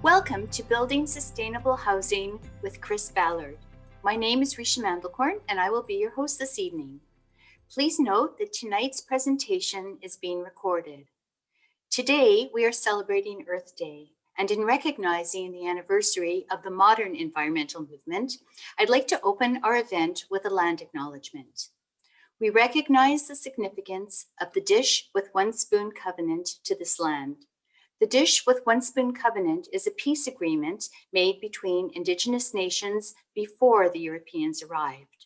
Welcome to Building Sustainable Housing with Chris Ballard. My name is Risha Mandelkorn and I will be your host this evening. Please note that tonight's presentation is being recorded. Today, we are celebrating Earth Day, and in recognizing the anniversary of the modern environmental movement, I'd like to open our event with a land acknowledgement. We recognize the significance of the Dish with One Spoon covenant to this land. The Dish with One Spoon covenant is a peace agreement made between Indigenous nations before the Europeans arrived.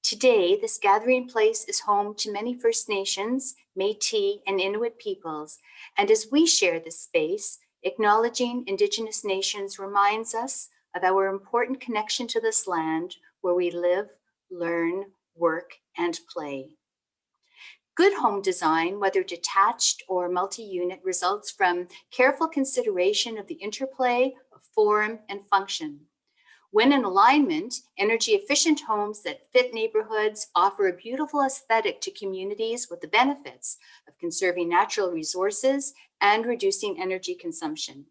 Today, this gathering place is home to many First Nations, Métis, and Inuit peoples, and as we share this space, acknowledging Indigenous nations reminds us of our important connection to this land where we live, learn, work, and play. Good home design, whether detached or multi-unit, results from careful consideration of the interplay of form and function. When in alignment, energy-efficient homes that fit neighborhoods offer a beautiful aesthetic to communities with the benefits of conserving natural resources and reducing energy consumption.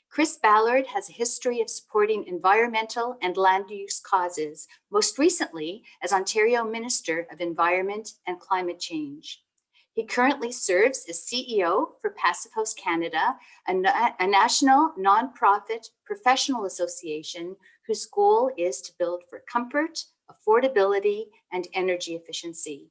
Chris Ballard has a history of supporting environmental and land use causes, most recently as Ontario Minister of Environment and Climate Change. He currently serves as CEO for Passivhaus Canada, a national nonprofit professional association whose goal is to build for comfort, affordability, and energy efficiency.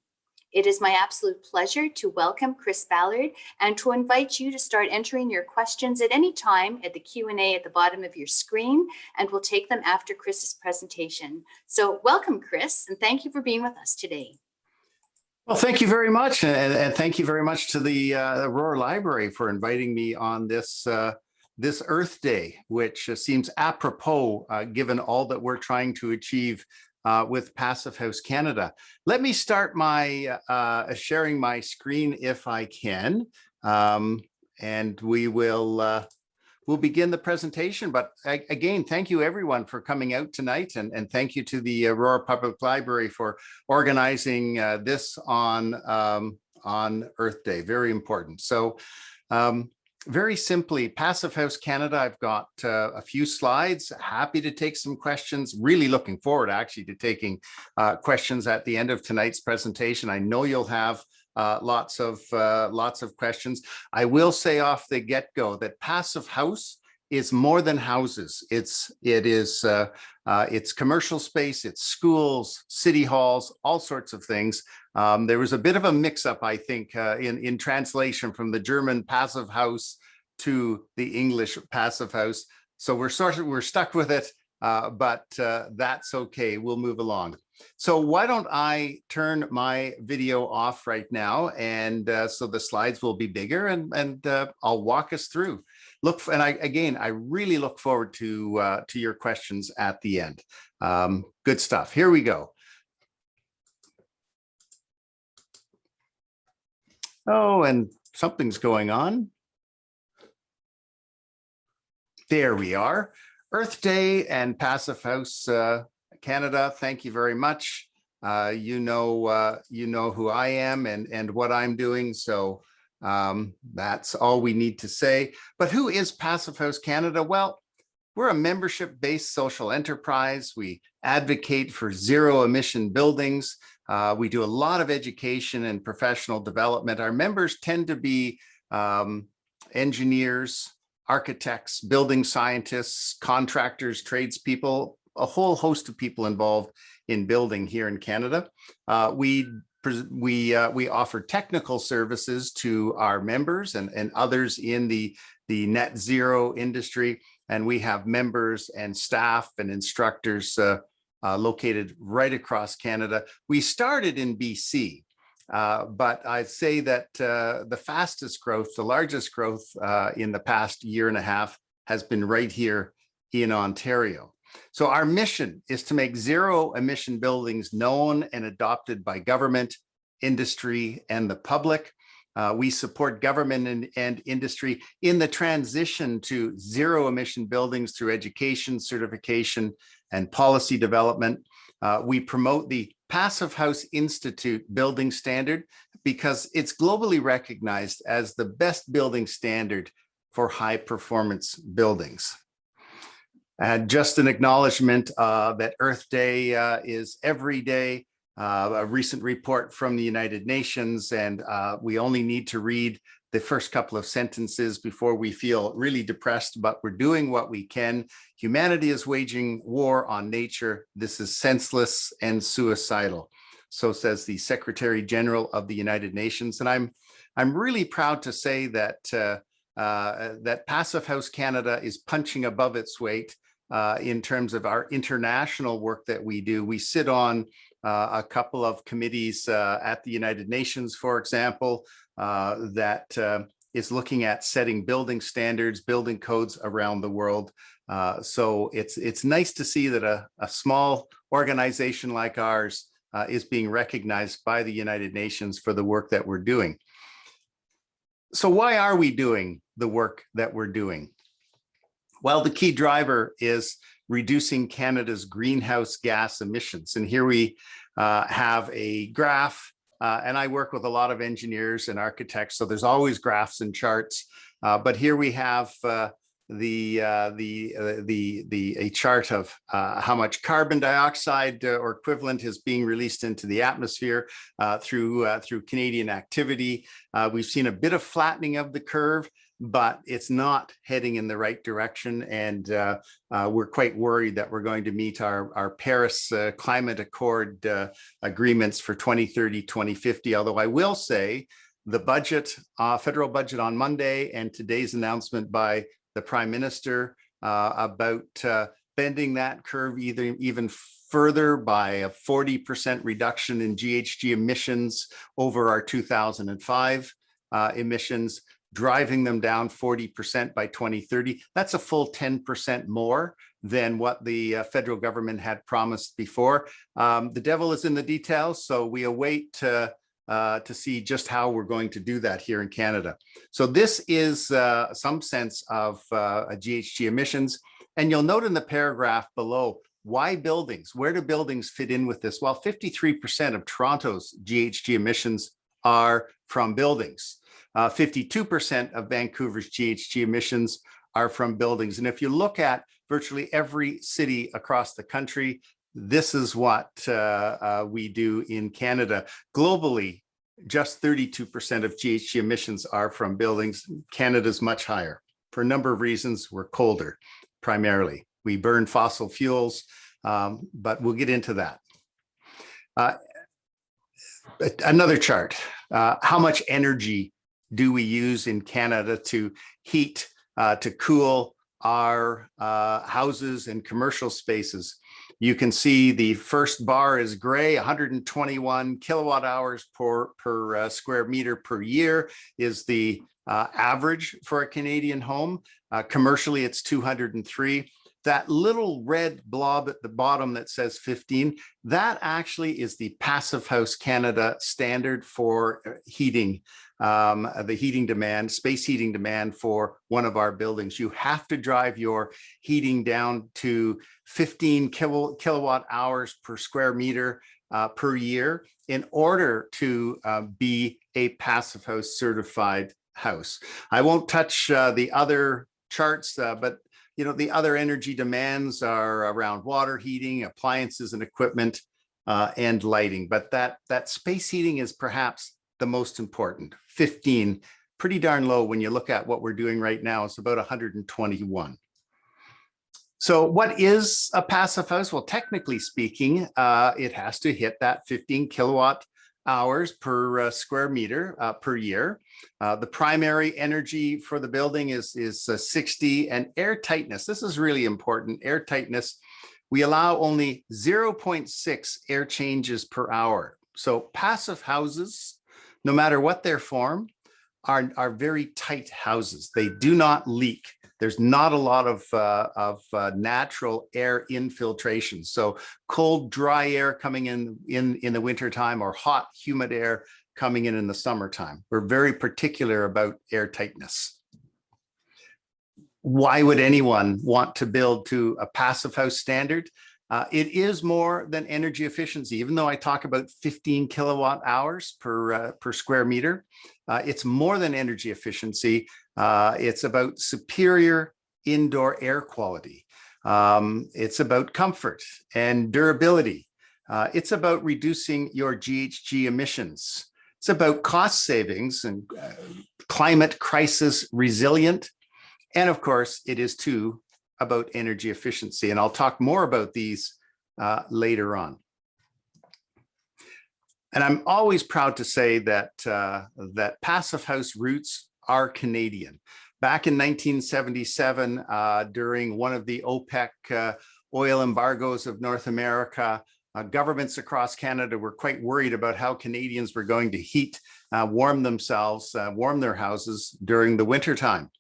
It is my absolute pleasure to welcome Chris Ballard and to invite you to start entering your questions at any time at the Q&A at the bottom of your screen, and we'll take them after Chris's presentation. So welcome, Chris, and thank you for being with us today. Well, thank you very much, and thank you very much to the Aurora Library for inviting me on this this Earth Day, which seems apropos given all that we're trying to achieve with Passivhaus Canada. Let me start my sharing my screen if I can, and we'll begin the presentation. But again, thank you everyone for coming out tonight, and thank you to the Aurora Public Library for organizing this on Earth Day. Very important. So very simply, Passivhaus Canada, I've got a few slides, happy to take some questions, really looking forward actually to taking questions at the end of tonight's presentation. I know you'll have lots of questions. I will say off the get-go that Passivhaus is more than houses. It's commercial space, it's schools, city halls, all sorts of things. There was a bit of a mix-up, I think, in translation from the German Passivhaus to the English Passivhaus. So we're stuck with it, but that's okay. We'll move along. So why don't I turn my video off right now, and so the slides will be bigger, and I'll walk us through. I really look forward to your questions at the end. Good stuff. Here we go. Oh, and something's going on. There we are. Earth Day and Passivhaus Canada. Thank you very much. You know who I am and what I'm doing. So that's all we need to say. But who is Passivhaus Canada? Well, we're a membership-based social enterprise. We advocate for zero-emission buildings. We do a lot of education and professional development. Our members tend to be engineers, architects, building scientists, contractors, tradespeople, a whole host of people involved in building here in Canada. We offer technical services to our members and others in the net zero industry, and we have members and staff and instructors located right across Canada. We started in BC, but I'd say that the fastest growth, the largest growth in the past year and a half has been right here in Ontario. So our mission is to make zero emission buildings known and adopted by government, industry, and the public. We support government and industry in the transition to zero emission buildings through education, certification, and policy development. We promote the Passivhaus Institute building standard because it's globally recognized as the best building standard for high performance buildings. Just an acknowledgement that Earth Day is every day. A recent report from the United Nations, and we only need to read the first couple of sentences before we feel really depressed, but we're doing what we can. Humanity is waging war on nature. This is senseless and suicidal. So says the Secretary General of the United Nations. And I'm really proud to say that that Passivhaus Canada is punching above its weight in terms of our international work that we do. We sit on a couple of committees at the United Nations, for example, that is looking at setting building standards, building codes around the world. So it's nice to see that a small organization like ours is being recognized by the United Nations for the work that we're doing. So why are we doing the work that we're doing? Well, the key driver is reducing Canada's greenhouse gas emissions. And here we have a graph, and I work with a lot of engineers and architects, so there's always graphs and charts. But here we have a chart of how much carbon dioxide or equivalent is being released into the atmosphere through Canadian activity. We've seen a bit of flattening of the curve, but it's not heading in the right direction. And we're quite worried that we're going to meet our Paris Climate Accord agreements for 2030, 2050. Although I will say the budget, federal budget on Monday, and today's announcement by the Prime Minister about bending that curve even further by a 40% reduction in GHG emissions over our 2005 emissions, driving them down 40% by 2030. That's a full 10% more than what the federal government had promised before. The devil is in the details, so we await to see just how we're going to do that here in Canada. So this is some sense of GHG emissions. And you'll note in the paragraph below, why buildings? Where do buildings fit in with this? Well, 53% of Toronto's GHG emissions are from buildings. 52% of Vancouver's GHG emissions are from buildings. And if you look at virtually every city across the country, this is what we do in Canada. Globally, just 32% of GHG emissions are from buildings. Canada's much higher. For a number of reasons, we're colder, primarily. We burn fossil fuels, but we'll get into that. Another chart, how much energy do we use in Canada to heat, to cool our houses and commercial spaces? You can see the first bar is gray, 121 kilowatt hours per square meter per year is the average for a Canadian home. Commercially, it's 203. That little red blob at the bottom that says 15, that actually is the Passivhaus Canada standard for heating, the heating demand, space heating demand for one of our buildings. You have to drive your heating down to 15 kilowatt hours per square meter per year in order to be a Passivhaus certified house. I won't touch the other charts, but you know, the other energy demands are around water heating, appliances and equipment, and lighting. But that space heating is perhaps the most important. 15, pretty darn low when you look at what we're doing right now. It's about 121. So what is a Passivhaus? Well, technically speaking, it has to hit that 15 kilowatt hours per square meter per year. The primary energy for the building is 60, and air tightness. This is really important. Air tightness, we allow only 0.6 air changes per hour. So passive houses, no matter what their form, are very tight houses. They do not leak. There's not a lot of natural air infiltration. So cold, dry air coming in the wintertime, or hot, humid air coming in the summertime. We're very particular about air tightness. Why would anyone want to build to a Passivhaus standard? It is more than energy efficiency, even though I talk about 15 kilowatt hours per square meter. It's more than energy efficiency. It's about superior indoor air quality. It's about comfort and durability. It's about reducing your GHG emissions. It's about cost savings and climate crisis resilient. And of course, it is too about energy efficiency. And I'll talk more about these later on. And I'm always proud to say that, that Passivhaus Roots are Canadian. Back in 1977, during one of the OPEC oil embargoes of North America, governments across Canada were quite worried about how Canadians were going to warm themselves, warm their houses during the wintertime.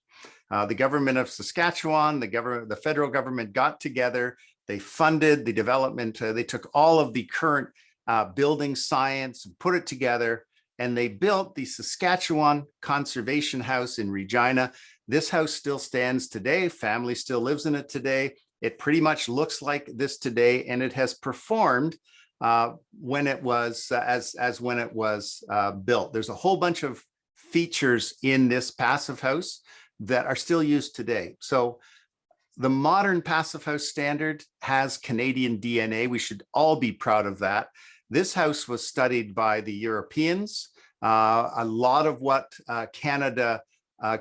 The government of Saskatchewan, the federal government got together, they funded the development, they took all of the current building science, put it together, and they built the Saskatchewan Conservation House in Regina. This house still stands today, family still lives in it today. It pretty much looks like this today, and it has performed when it was, as when it was built. There's a whole bunch of features in this passive house that are still used today. So the modern passive house standard has Canadian DNA. We should all be proud of that. This house was studied by the Europeans. A lot of what Canada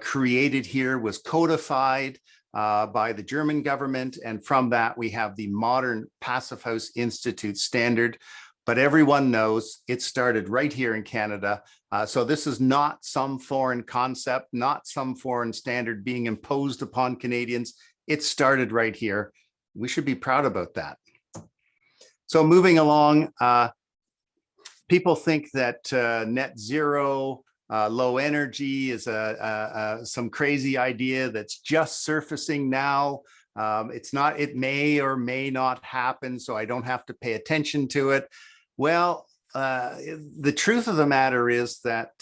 created here was codified by the German government. And from that, we have the modern Passive House Institute standard. But everyone knows it started right here in Canada. So this is not some foreign concept, not some foreign standard being imposed upon Canadians. It started right here. We should be proud about that. So moving along, people think that net zero, low energy is some crazy idea that's just surfacing now. It's not, it may or may not happen, so I don't have to pay attention to it. Well, the truth of the matter is that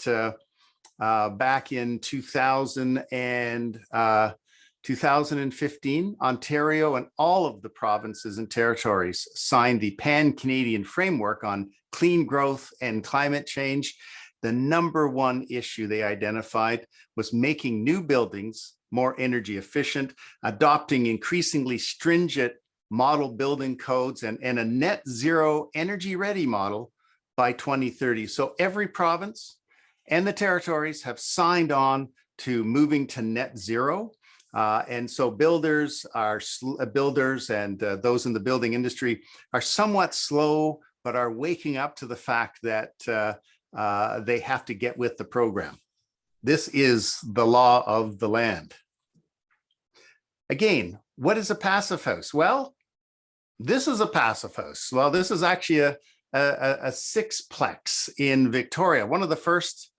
back in 2015, Ontario and all of the provinces and territories signed the Pan-Canadian Framework on Clean Growth and Climate Change. The number one issue they identified was making new buildings more energy efficient, adopting increasingly stringent model building codes, and a net zero energy ready model by 2030. So every province and the territories have signed on to moving to net zero. And so builders and those in the building industry are somewhat slow, but are waking up to the fact that they have to get with the program. This is the law of the land. Again, what is a passive house? Well, this is a passive house. Well, this is actually a sixplex in Victoria, one of the first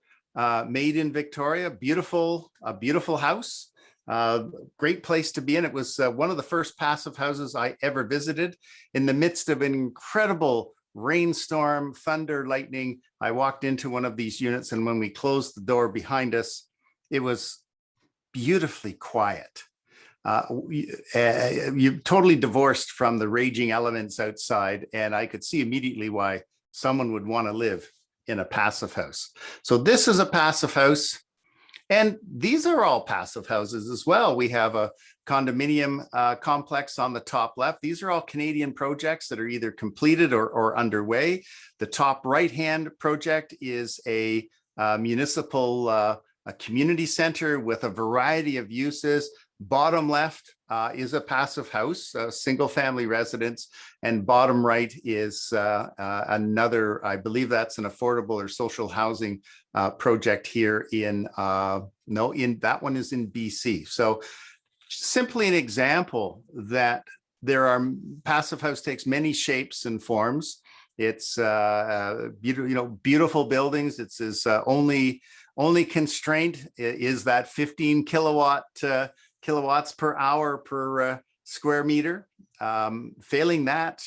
made in Victoria. A beautiful house, great place to be in. It was one of the first passive houses I ever visited. In the midst of an incredible rainstorm, thunder, lightning, I walked into one of these units, and when we closed the door behind us, it was beautifully quiet. You're totally divorced from the raging elements outside, and I could see immediately why someone would want to live in a passive house. So this is a passive house, and these are all passive houses as well. We have a condominium complex on the top left. These are all Canadian projects that are either completed or underway. The top right-hand project is a municipal a community center with a variety of uses. Bottom left is a passive house, a single family residence, and bottom right is another, I believe that's an affordable or social housing project here in, that one is in BC. So simply an example that passive house takes many shapes and forms. It's beautiful buildings. It's only constraint is that 15 kilowatts per hour per square meter. Failing that,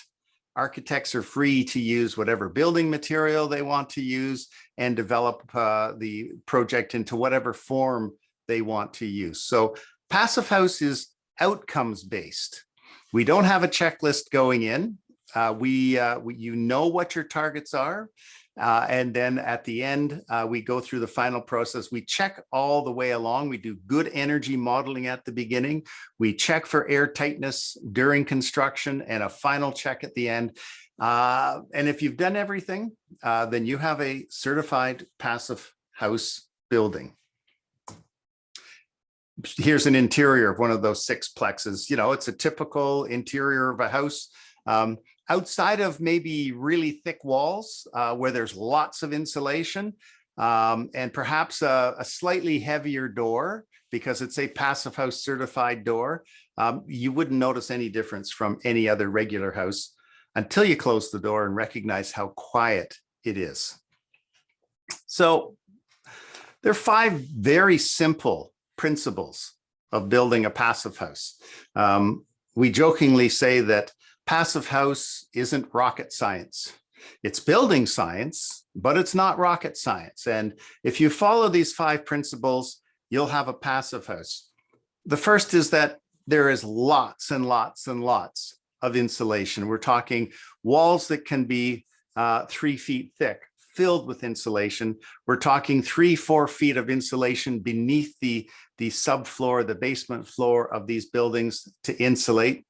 architects are free to use whatever building material they want to use and develop the project into whatever form they want to use. So passive house is outcomes based. We don't have a checklist going in. You know what your targets are. And then at the end, we go through the final process. We check all the way along. We do good energy modeling at the beginning. We check for air tightness during construction and a final check at the end. And if you've done everything, then you have a certified passive house building. Here's an interior of one of those sixplexes. You know, it's a typical interior of a house. Outside of maybe really thick walls where there's lots of insulation and perhaps a slightly heavier door because it's a passive house certified door, you wouldn't notice any difference from any other regular house until you close the door and recognize how quiet it is. So there are 5 very simple principles of building a passive house. We jokingly say that passive house isn't rocket science. It's building science, but it's not rocket science. And if you follow these 5 principles, you'll have a passive house. The first is that there is lots and lots and lots of insulation. We're talking walls that can be 3 feet thick, filled with insulation. We're talking 3-4 feet of insulation beneath the subfloor, the basement floor of these buildings to insulate.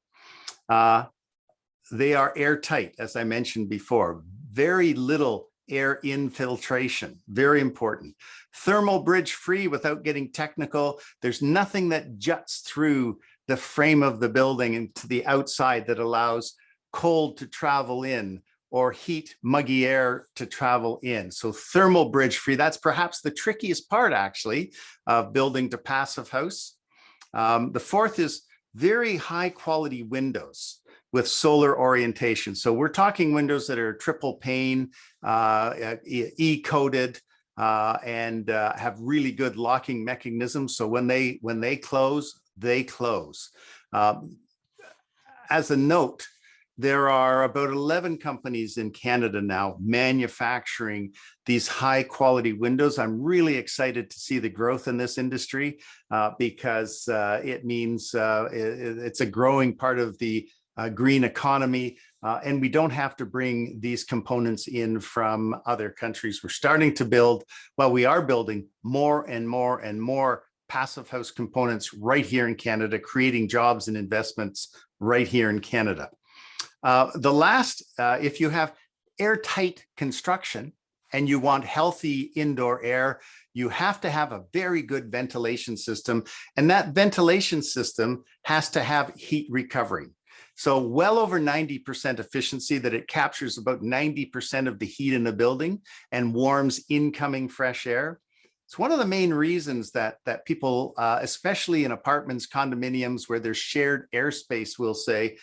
They are airtight, as I mentioned before. Very little air infiltration, very important. Thermal bridge free without getting technical. There's nothing that juts through the frame of the building and to the outside that allows cold to travel in or heat, muggy air to travel in. So thermal bridge free, that's perhaps the trickiest part actually of building to passive house. The fourth is very high quality windows with solar orientation. So we're talking windows that are triple pane, E-coated, and have really good locking mechanisms. So when they close, they close. As a note, there are about 11 companies in Canada now manufacturing these high quality windows. I'm really excited to see the growth in this industry because it means it's a growing part of the green economy, and we don't have to bring these components in from other countries. We're starting to build, well, we are building more and more and more passive house components right here in Canada, creating jobs and investments right here in Canada. The last, if you have airtight construction and you want healthy indoor air, you have to have a very good ventilation system, and that ventilation system has to have heat recovery. So well over 90% efficiency, that it captures about 90% of the heat in the building and warms incoming fresh air. It's one of the main reasons that people, especially in apartments, condominiums, where there's shared airspace, will say,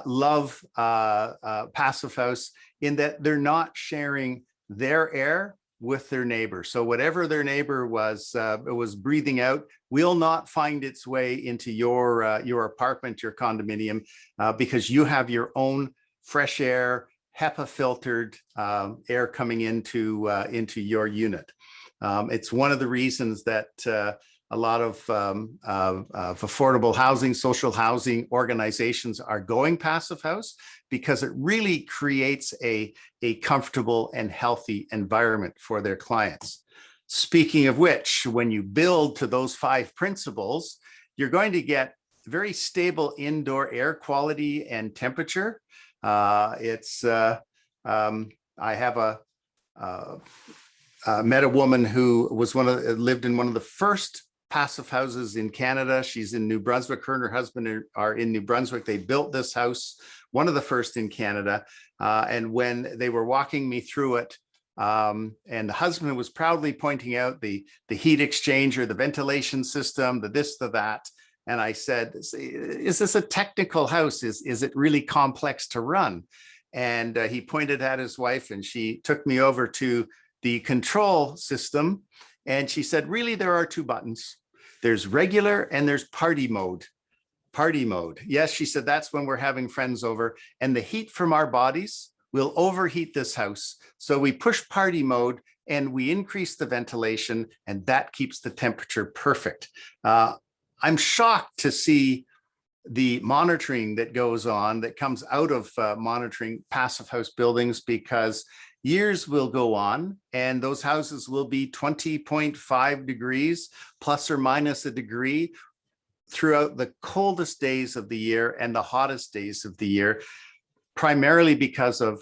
love passive house, in that they're not sharing their air with their neighbor. So whatever their neighbor was breathing out will not find its way into your apartment, your condominium, because you have your own fresh air, HEPA filtered air coming into your unit. It's one of the reasons that a lot of affordable housing, social housing organizations are going passive house, because it really creates a comfortable and healthy environment for their clients. Speaking of which, when you build to those 5 principles, you're going to get very stable indoor air quality and temperature. I have met a woman who was lived in one of the first passive houses in Canada. She's in New Brunswick. Her and her husband are in New Brunswick. They built this house, one of the first in Canada. And when they were walking me through it, and the husband was proudly pointing out the heat exchanger, the ventilation system, the this, the that. And I said, is this a technical house? Is it really complex to run? And he pointed at his wife, and she took me over to the control system. And she said, really, there are 2 buttons. There's regular and there's party mode. Party mode. Yes, she said, that's when we're having friends over, and the heat from our bodies will overheat this house. So we push party mode and we increase the ventilation, and that keeps the temperature perfect. I'm shocked to see the monitoring that goes on, that comes out of monitoring passive house buildings, because years will go on and those houses will be 20.5 degrees plus or minus a degree throughout the coldest days of the year and the hottest days of the year, primarily because of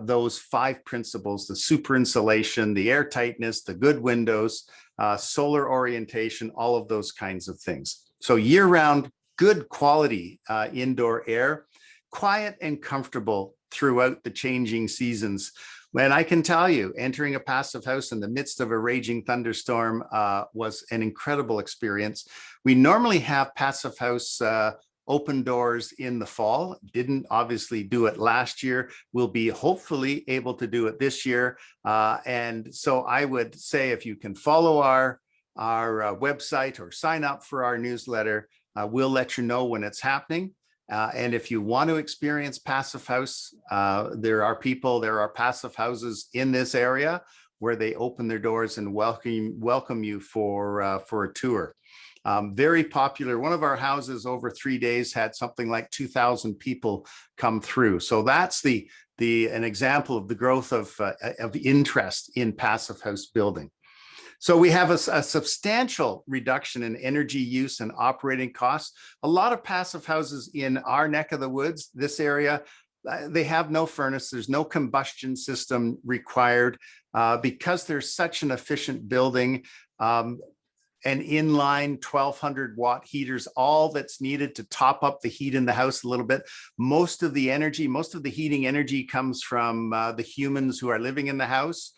those 5 principles: the super insulation, the air tightness, the good windows, solar orientation, all of those kinds of things. So year-round, good quality indoor air, quiet and comfortable throughout the changing seasons. And I can tell you, entering a passive house in the midst of a raging thunderstorm was an incredible experience. We normally have passive house open doors in the fall. Didn't obviously do it last year. We'll be hopefully able to do it this year. And so I would say, if you can follow our website or sign up for our newsletter, we'll let you know when it's happening. And if you want to experience passive house, there are passive houses in this area where they open their doors and welcome you for a tour. Very popular. One of our houses over 3 days had something like 2,000 people come through. So that's an example of the growth of interest in passive house building. So we have a substantial reduction in energy use and operating costs. A lot of passive houses in our neck of the woods, this area, they have no furnace. There's no combustion system required because there's such an efficient building. An inline 1,200 watt heaters, all that's needed to top up the heat in the house a little bit. Most of the heating energy comes from the humans who are living in the house.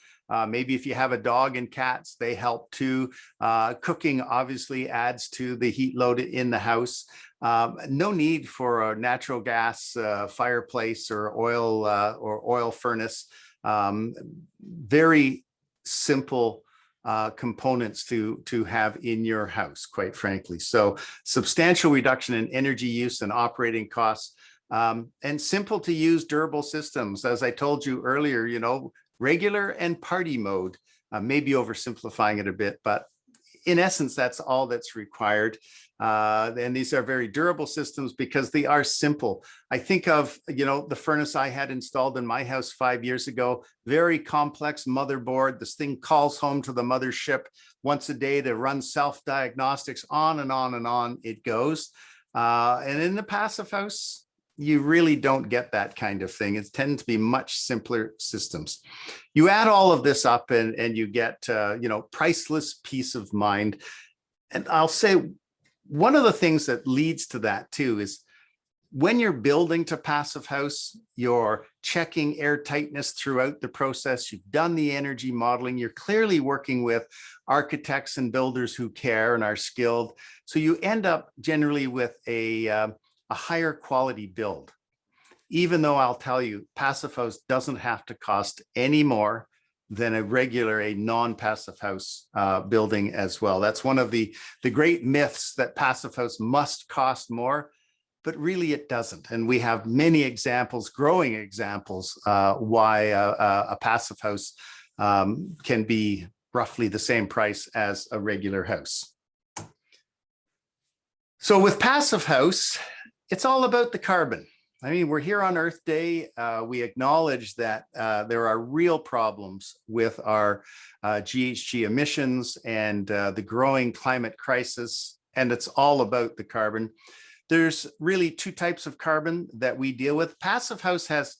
Maybe if you have a dog and cats, they help too. Cooking obviously adds to the heat load in the house. No need for a natural gas fireplace or oil furnace. Very simple components to have in your house, quite frankly. So substantial reduction in energy use and operating costs, and simple to use durable systems. As I told you earlier, regular and party mode, maybe oversimplifying it a bit, but in essence, that's all that's required. And these are very durable systems because they are simple. I think of, the furnace I had installed in my house 5 years ago, very complex motherboard. This thing calls home to the mothership once a day to run self-diagnostics, on and on and on it goes. And in the passive house, you really don't get that kind of thing. It tends to be much simpler systems. You add all of this up and you get, priceless peace of mind. And I'll say one of the things that leads to that too is when you're building to passive house, you're checking air tightness throughout the process. You've done the energy modeling. You're clearly working with architects and builders who care and are skilled. So you end up generally with a higher quality build, even though I'll tell you, passive house doesn't have to cost any more than a non-passive house building as well. That's one of the great myths, that passive house must cost more, but really it doesn't. And we have many examples, growing examples, why a passive house can be roughly the same price as a regular house. So with passive house, it's all about the carbon. I mean, we're here on Earth Day. We acknowledge that there are real problems with our GHG emissions and the growing climate crisis, and it's all about the carbon. There's really 2 types of carbon that we deal with. Passive house has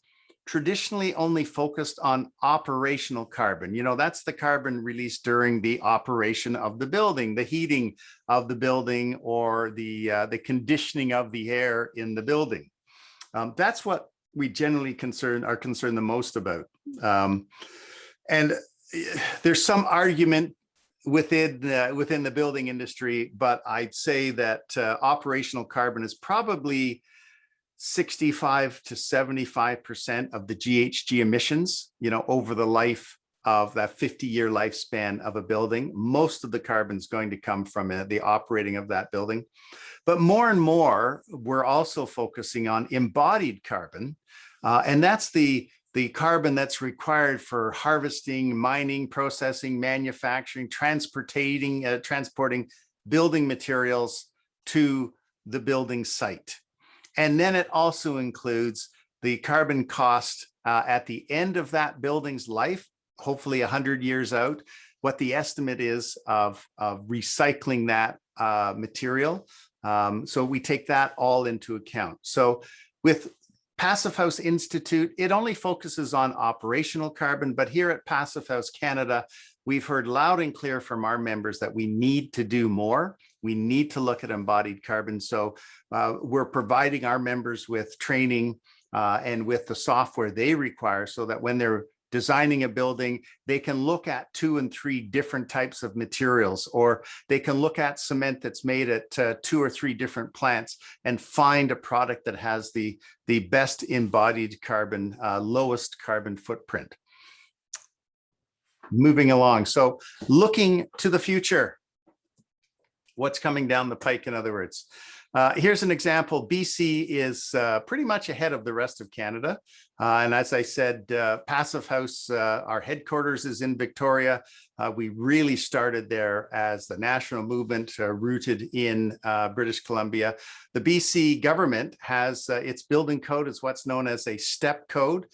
traditionally only focused on operational carbon. That's the carbon released during the operation of the building, the heating of the building, or the conditioning of the air in the building. That's what we generally are concerned the most about. And there's some argument within the building industry, but I'd say that operational carbon is probably 65 to 75% of the GHG emissions, over the life of that 50-year lifespan of a building. Most of the carbon is going to come from the operating of that building. But more and more, we're also focusing on embodied carbon, and that's the carbon that's required for harvesting, mining, processing, manufacturing, transporting building materials to the building site. And then it also includes the carbon cost at the end of that building's life, hopefully 100 years out, what the estimate is of recycling that material. So we take that all into account. So with Passivhaus Institute, it only focuses on operational carbon, but here at Passivhaus Canada, we've heard loud and clear from our members that we need to do more. We need to look at embodied carbon. So we're providing our members with training and with the software they require so that when they're designing a building, they can look at 2 and 3 different types of materials, or they can look at cement that's made at 2 or 3 different plants and find a product that has the best embodied carbon, lowest carbon footprint. Moving along. So looking to the future, what's coming down the pike, in other words. Here's an example. BC is pretty much ahead of the rest of Canada. And as I said, Passivhaus, our headquarters is in Victoria. We really started there as the national movement rooted in British Columbia. The BC government has its building code is what's known as a step code.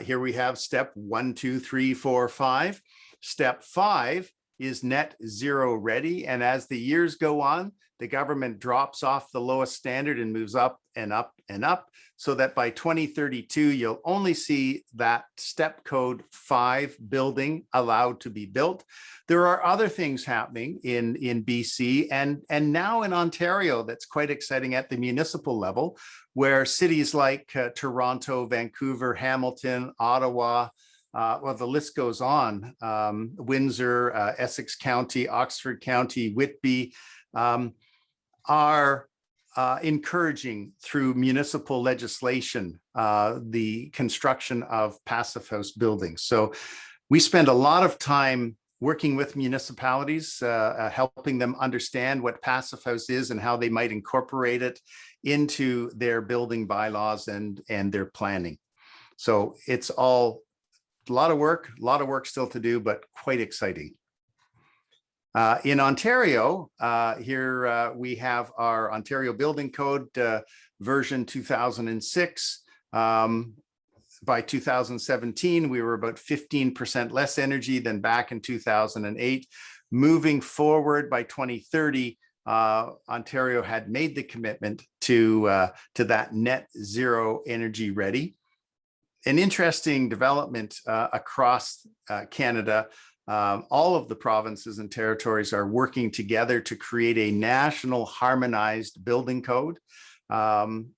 Here we have step 1, 2, 3, 4, 5. Step 5 is net zero ready. And as the years go on, the government drops off the lowest standard and moves up and up and up, so that by 2032, you'll only see that step code 5 building allowed to be built. There are other things happening in BC and now in Ontario that's quite exciting at the municipal level, where cities like Toronto, Vancouver, Hamilton, Ottawa, well, the list goes on, Windsor, Essex County, Oxford County, Whitby, are encouraging through municipal legislation the construction of Passivhaus buildings. So we spend a lot of time working with municipalities, helping them understand what Passivhaus is and how they might incorporate it into their building bylaws and their planning. So it's all a lot of work still to do, but quite exciting. In Ontario, here we have our Ontario Building Code version 2006. By 2017, we were about 15% less energy than back in 2008. Moving forward by 2030, Ontario had made the commitment to that net zero energy ready. An interesting development across Canada. All of the provinces and territories are working together to create a national harmonized building code. And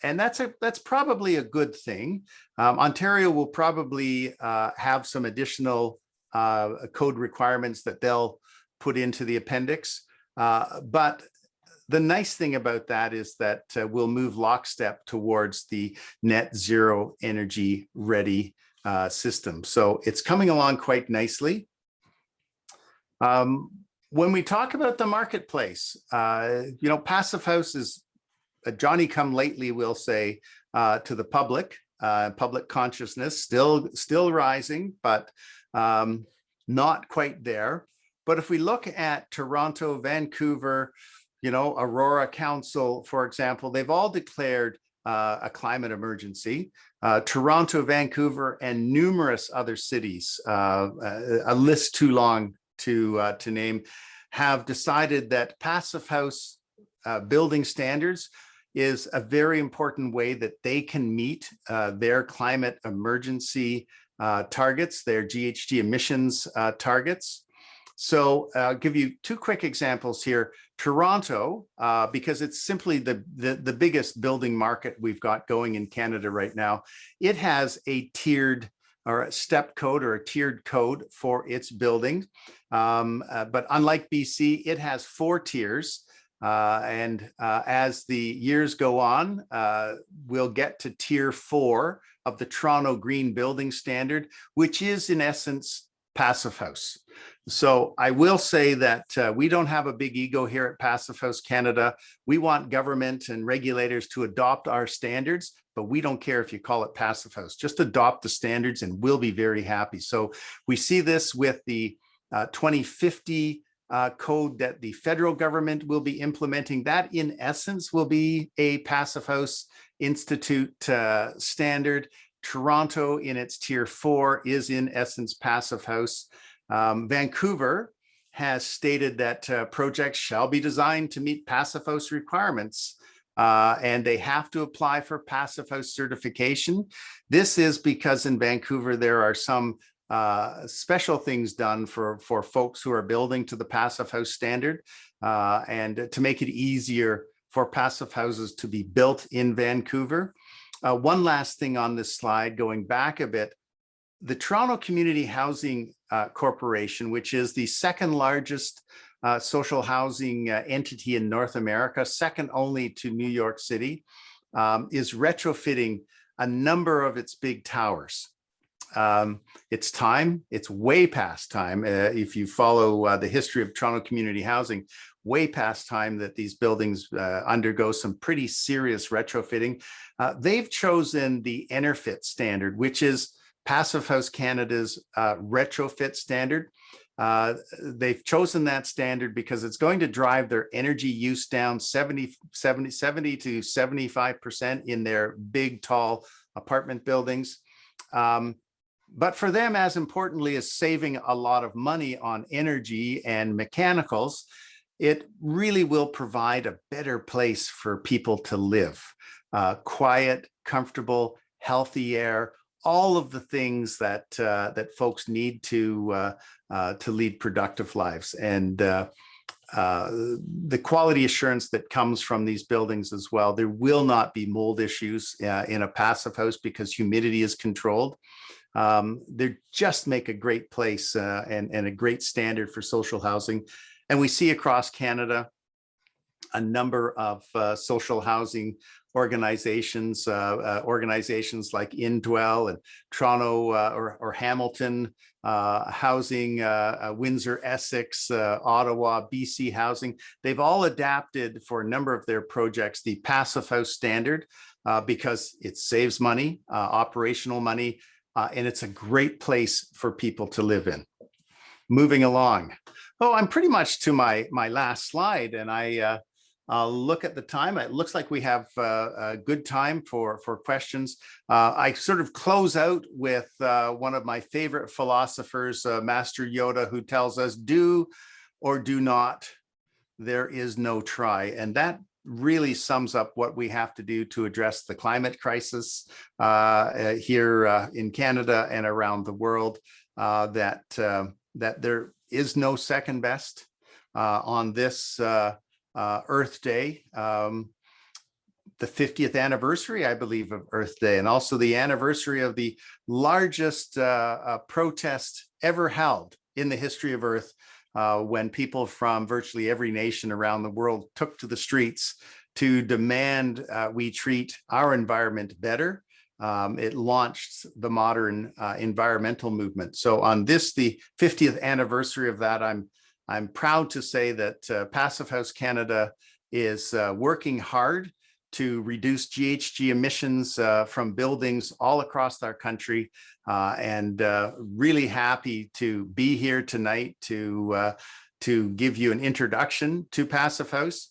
that's probably a good thing. Ontario will probably have some additional code requirements that they'll put into the appendix. But the nice thing about that is that we'll move lockstep towards the net zero energy ready system. So it's coming along quite nicely. When we talk about the marketplace, Passivhaus is a Johnny come lately, we'll say, to the public consciousness, still rising, but not quite there. But if we look at Toronto, Vancouver, Aurora Council, for example, they've all declared a climate emergency. Toronto, Vancouver, and numerous other cities, a list too long to name, have decided that Passivhaus building standards is a very important way that they can meet their climate emergency targets, their GHG emissions targets. So I'll give you 2 quick examples here. Toronto, because it's simply the biggest building market we've got going in Canada right now, it has a tiered or a step code or a tiered code for its building. But unlike BC, it has 4 tiers. As the years go on, we'll get to tier 4 of the Toronto Green Building Standard, which is in essence Passivhaus. So I will say that we don't have a big ego here at Passivhaus Canada. We want government and regulators to adopt our standards, but we don't care if you call it Passivhaus. Just adopt the standards and we'll be very happy. So we see this with the 2050 code that the federal government will be implementing. That, in essence, will be a Passive House Institute standard. Toronto, in its Tier 4, is in essence Passive House. Vancouver has stated that projects shall be designed to meet Passive House requirements, and they have to apply for Passive House certification. This is because in Vancouver there are some special things done for folks who are building to the Passive House standard, and to make it easier for passive houses to be built in Vancouver. One last thing on this slide, going back a bit, the Toronto Community Housing Corporation, which is the second largest social housing entity in North America, second only to New York City, is retrofitting a number of its big towers. It's time, it's way past time. If you follow the history of Toronto Community Housing, way past time that these buildings undergo some pretty serious retrofitting. They've chosen the Enerfit standard, which is Passive House Canada's retrofit standard. They've chosen that standard because it's going to drive their energy use down 70 to 75% in their big, tall apartment buildings. But for them, as importantly as saving a lot of money on energy and mechanicals, it really will provide a better place for people to live. Quiet, comfortable, healthy air, all of the things that that folks need to lead productive lives. And the quality assurance that comes from these buildings as well. There will not be mold issues in a passive house because humidity is controlled. They just make a great place and a great standard for social housing. And we see across Canada a number of social housing organizations, organizations like Indwell and Toronto or Hamilton Housing, Windsor, Essex, Ottawa, BC Housing. They've all adapted for a number of their projects the Passive House standard because it saves money, operational money, and it's a great place for people to live in. Moving along. Oh, I'm pretty much to my last slide, and I'll look at the time. It looks like we have a good time for questions. I sort of close out with one of my favorite philosophers, Master Yoda, who tells us, do or do not, there is no try. And that really sums up what we have to do to address the climate crisis here in Canada and around the world, that there is no second best on this Earth Day, the 50th anniversary, I believe, of Earth Day, and also the anniversary of the largest protest ever held in the history of Earth, when people from virtually every nation around the world took to the streets to demand we treat our environment better. It launched the modern environmental movement. So on this, the 50th anniversary of that, I'm proud to say that Passive House Canada is working hard to reduce GHG emissions from buildings all across our country, and really happy to be here tonight to give you an introduction to Passive House.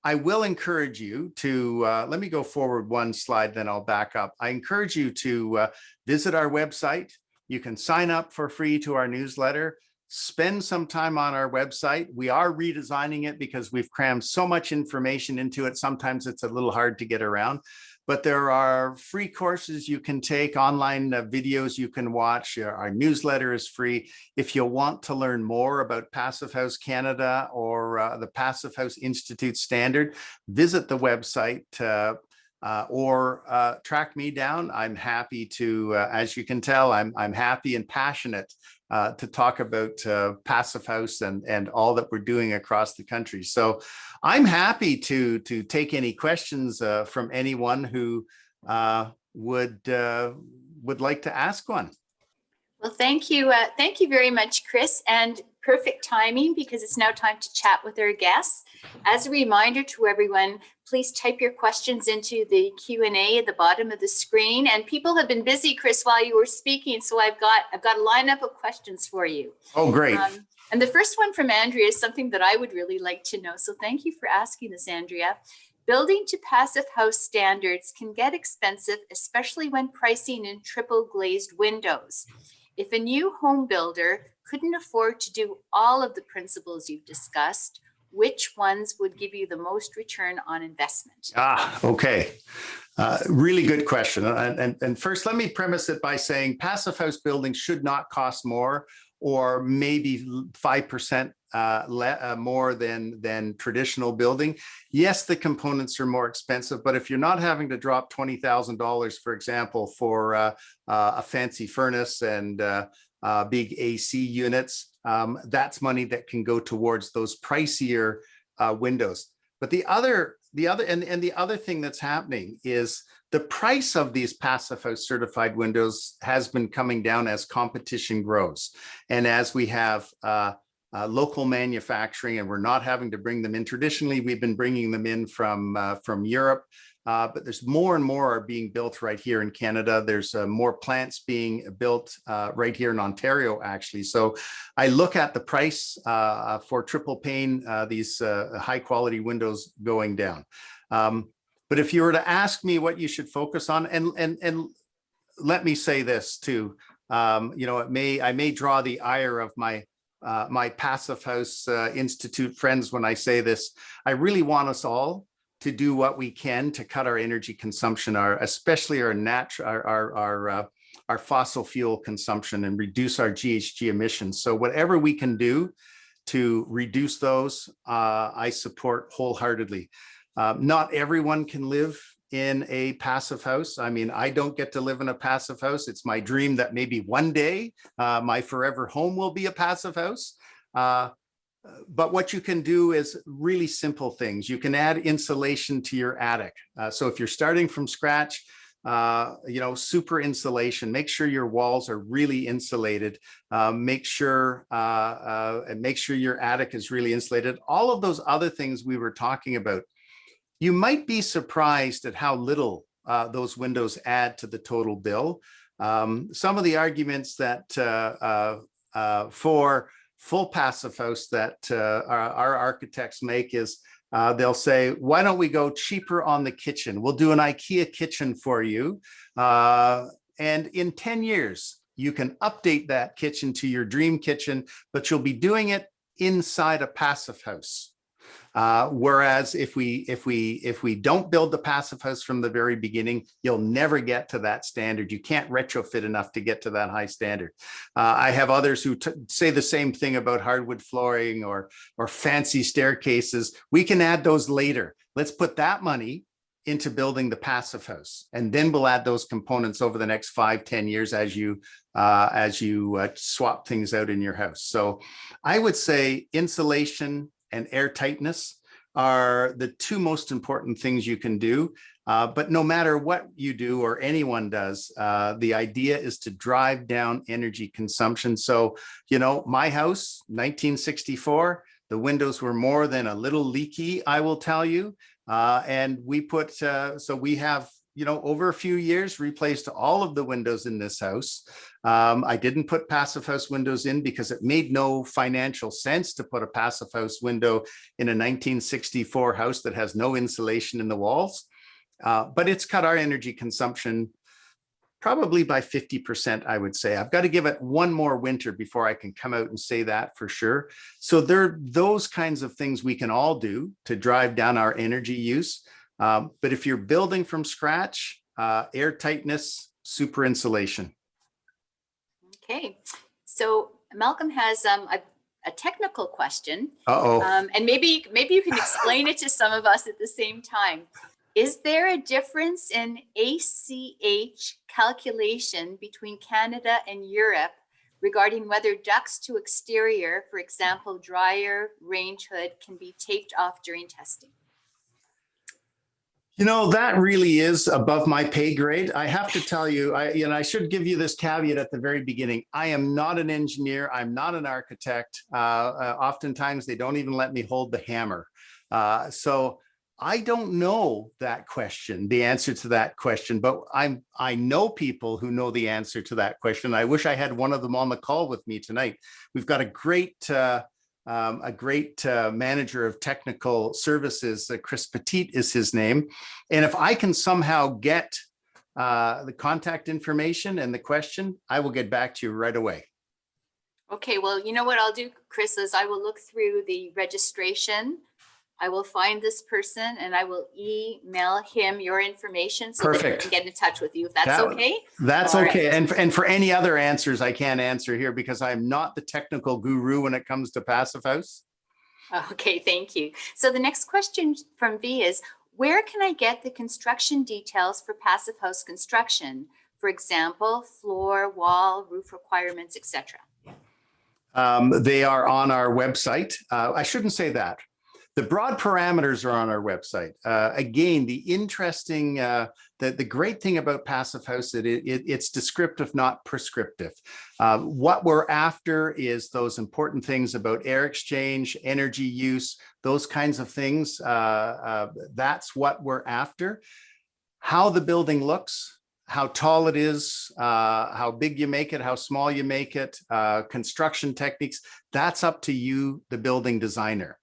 I will encourage you to, let me go forward one slide, then I'll back up. I encourage you to visit our website. You can sign up for free to our newsletter. Spend some time on our website. We are redesigning it because we've crammed so much information into it. Sometimes it's a little hard to get around, but there are free courses you can take, online videos you can watch. Our newsletter is free. If you want to learn more about Passive House Canada or the Passive House Institute standard, visit the website or track me down. I'm happy to, as you can tell, I'm happy and passionate to talk about Passive House and all that we're doing across the country. So I'm happy to take any questions from anyone who would like to ask one. Well, thank you. Thank you very much, Chris, and perfect timing because it's now time to chat with our guests. As a reminder to everyone, please type your questions into the Q&A at the bottom of the screen. And people have been busy, Chris, while you were speaking, so I've got a lineup of questions for you. Oh, great. And the first one from Andrea is something that I would really like to know. So thank you for asking this, Andrea. Building to passive house standards can get expensive, especially when pricing in triple glazed windows. If a new home builder couldn't afford to do all of the principles you've discussed, which ones would give you the most return on investment? Okay. Really good question. And first, let me premise it by saying passive house buildings should not cost more, or maybe 5% more than traditional building. Yes, the components are more expensive, but if you're not having to drop $20,000, for example, for a fancy furnace and big AC units, that's money that can go towards those pricier windows. But the other thing that's happening is the price of these passive house certified windows has been coming down as competition grows, and as we have local manufacturing, and we're not having to bring them in. Traditionally, we've been bringing them in from Europe, but there's more and more are being built right here in Canada. There's more plants being built right here in Ontario, actually. So I look at the price for triple pane, these high quality windows going down. But if you were to ask me what you should focus on, and let me say this too, I may draw the ire of my Passive House Institute friends when I say this. I really want us all to do what we can to cut our energy consumption, especially our fossil fuel consumption, and reduce our GHG emissions. So whatever we can do to reduce those, I support wholeheartedly. Not everyone can live in a passive house. I mean, I don't get to live in a passive house. It's my dream that maybe one day my forever home will be a passive house. But what you can do is really simple things. You can add insulation to your attic. So if you're starting from scratch, super insulation, make sure your walls are really insulated. Make sure your attic is really insulated. All of those other things we were talking about. You might be surprised at how little those windows add to the total bill. Some of the arguments that for full passive house that our architects make is they'll say, why don't we go cheaper on the kitchen? We'll do an IKEA kitchen for you. And in 10 years, you can update that kitchen to your dream kitchen, but you'll be doing it inside a passive house. Whereas if we don't build the passive house from the very beginning, you'll never get to that standard. You can't retrofit enough to get to that high standard. I have others who say the same thing about hardwood flooring or fancy staircases. We can add those later. Let's put that money into building the passive house, and then we'll add those components over the next 5-10 years as you swap things out in your house. So I would say insulation and air tightness are the two most important things you can do. But no matter what you do or anyone does, the idea is to drive down energy consumption. So, my house, 1964, the windows were more than a little leaky, I will tell you. And we put, so we have, over a few years, replaced all of the windows in this house. I didn't put passive house windows in because it made no financial sense to put a passive house window in a 1964 house that has no insulation in the walls. But it's cut our energy consumption probably by 50%, I would say. I've got to give it one more winter before I can come out and say that for sure. So there are those kinds of things we can all do to drive down our energy use. But if you're building from scratch, air tightness, super insulation. Okay, so Malcolm has a technical question. And maybe you can explain it to some of us at the same time. Is there a difference in ACH calculation between Canada and Europe regarding whether ducts to exterior, for example, dryer, range hood, can be taped off during testing? That really is above my pay grade. I have to tell you, I should give you this caveat at the very beginning. I am not an engineer. I'm not an architect. Oftentimes, they don't even let me hold the hammer. So I don't know that question, the answer to that question, but I know people who know the answer to that question. I wish I had one of them on the call with me tonight. We've got a great manager of technical services. Chris Petit is his name. And if I can somehow get the contact information and the question, I will get back to you right away. Okay, well, you know what I'll do, Chris, is I will look through the registration. I will find this person and I will email him your information so that he can get in touch with you, if that's okay. That's okay. Right. And for any other answers I can't answer here because I'm not the technical guru when it comes to Passivhaus. Okay, thank you. So the next question from V is, where can I get the construction details for Passivhaus construction? For example, floor, wall, roof requirements, etc. They are on our website. I shouldn't say that. The broad parameters are on our website. Again, the interesting, the great thing about Passivhaus that it's descriptive, not prescriptive. What we're after is those important things about air exchange, energy use, those kinds of things. That's what we're after. How the building looks, how tall it is, how big you make it, how small you make it, construction techniques, that's up to you, the building designer.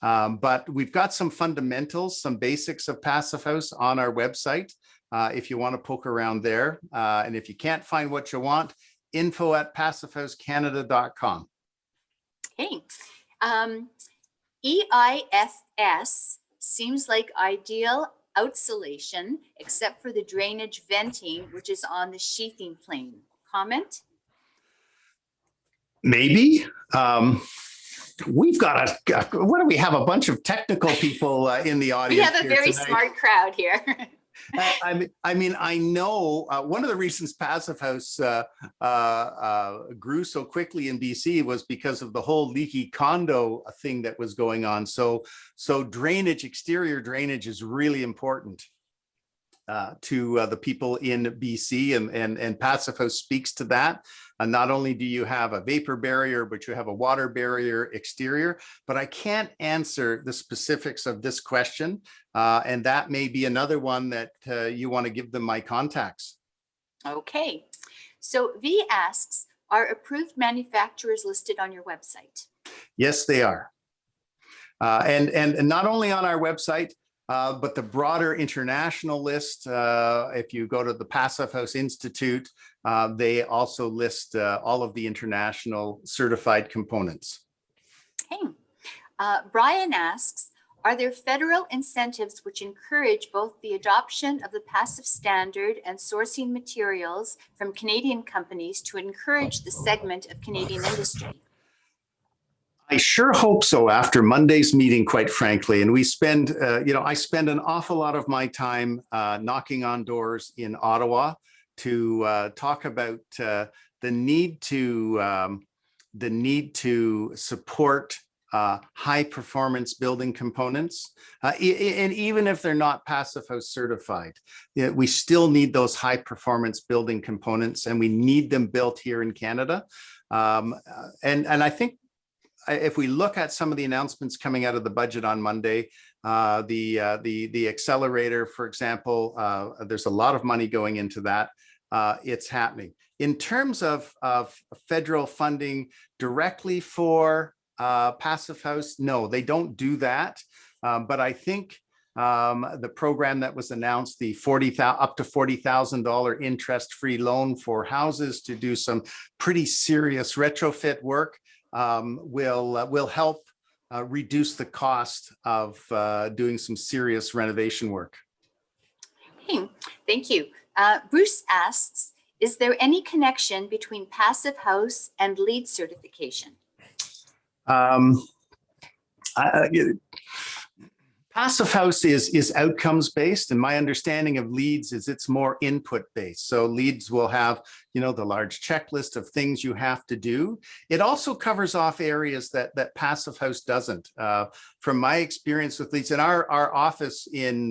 But we've got some fundamentals, some basics of Passivhaus on our website if you want to poke around there. And if you can't find what you want, info@passivhauscanada.com. Okay. EIFS seems like ideal outsolation, except for the drainage venting, which is on the sheathing plane. Comment? Maybe. We've got what do we have? A bunch of technical people in the audience. We have a very smart crowd here. I mean, I know one of the reasons Passivhaus grew so quickly in BC was because of the whole leaky condo thing that was going on. So drainage, exterior drainage is really important to the people in BC, and Passivhaus speaks to that. Not only do you have a vapor barrier, but you have a water barrier exterior, but I can't answer the specifics of this question. And that may be another one that you want to give them my contacts. Okay. So V asks, are approved manufacturers listed on your website? Yes, they are. And not only on our website, but the broader international list, if you go to the Passivhaus Institute, they also list all of the international certified components. Okay. Brian asks, are there federal incentives which encourage both the adoption of the passive standard and sourcing materials from Canadian companies to encourage the segment of Canadian industry? I sure hope so after Monday's meeting, quite frankly. And we spend, I spend an awful lot of my time knocking on doors in Ottawa to talk about the need to support high performance building components. And even if they're not Passivhaus certified, we still need those high performance building components, and we need them built here in Canada. And I think, if we look at some of the announcements coming out of the budget on Monday, the accelerator, for example, there's a lot of money going into that. It's happening. In terms of federal funding directly for Passivhaus, no, they don't do that. But I think the program that was announced, the up to $40,000 interest-free loan for houses to do some pretty serious retrofit work, will help reduce the cost of doing some serious renovation work. Okay, thank you. Bruce asks, is there any connection between Passivhaus and LEED certification? Passivhaus is outcomes based, and my understanding of LEEDs is it's more input based. So LEEDs will have, the large checklist of things you have to do. It also covers off areas that Passivhaus doesn't. From my experience with LEEDs, and our office in